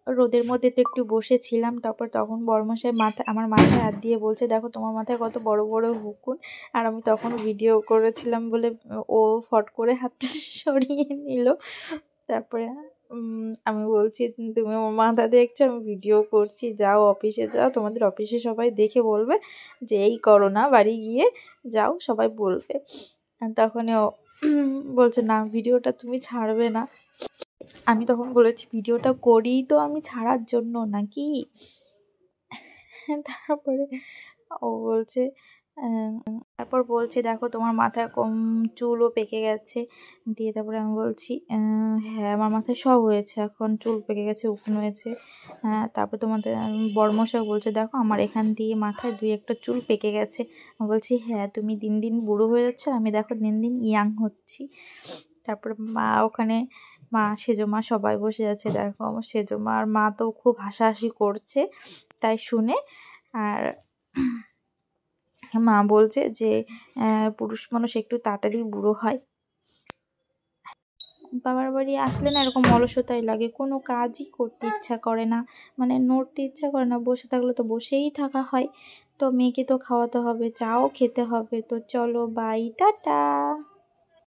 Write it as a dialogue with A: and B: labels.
A: রোদের মধ্যে তো একটু বসেছিলাম। তারপর তখন বড়মশাই আমার মাথায় হাত দিয়ে বলছে, দেখো তোমার মাথায় কত বড় বড় হুকুন। আর আমি তখন ভিডিও করেছিলাম বলে ও ফট করে হাতটা সরিয়ে নিল। তারপরে আমি বলছি, তুমি আমার মাথা দেখছো, আমি ভিডিও করছি, যাও অফিসে যাও, তোমাদের অফিসে সবাই দেখে বলবে যে এই করো না, বাড়ি গিয়ে যাও, সবাই বলবে। তখনই ও বলছে, না ভিডিওটা তুমি ছাড়বে না। আমি তখন বলেছি, ভিডিওটা করি তো আমি ছাড়ার জন্য নাকি। তারপরে ও বলছে, তারপর বলছে, দেখো তোমার মাথায় কম চুলও পেকে গেছে। দিয়ে তারপরে আমি বলছি, হ্যাঁ আমার মাথায় সব হয়েছে, এখন চুল পেকে গেছে, উকুন হয়েছে। তারপর তোমাদের বড়মশাই বলছে, দেখো আমার এখান দিয়ে মাথায় 2-1টা চুল পেকে গেছে। আমি বলছি, হ্যাঁ তুমি দিন দিন বুড়ো হয়ে যাচ্ছ, আমি দেখো দিন দিন ইয়াং হচ্ছি। তারপরে মা ওখানে, মা সেজো মা সবাই বসে আছে, দেখো আমার সেজো মা আর মা তো খুব হাসাহাসি করছে তাই শুনে। আর মা বলছে যে পুরুষ মানুষ একটু তাড়াতাড়ি বুড়ো হয়। বাবার বাড়ি আসলে না এরকম অলসতাই লাগে, কোনো কাজই করতে ইচ্ছা করে না, মানে নড়তে ইচ্ছা করে না, বসে থাকলে তো বসেই থাকা হয়। তো মেয়েকে তো খাওয়াতে হবে, চাও খেতে হবে। তো চলো বাই, টাটা।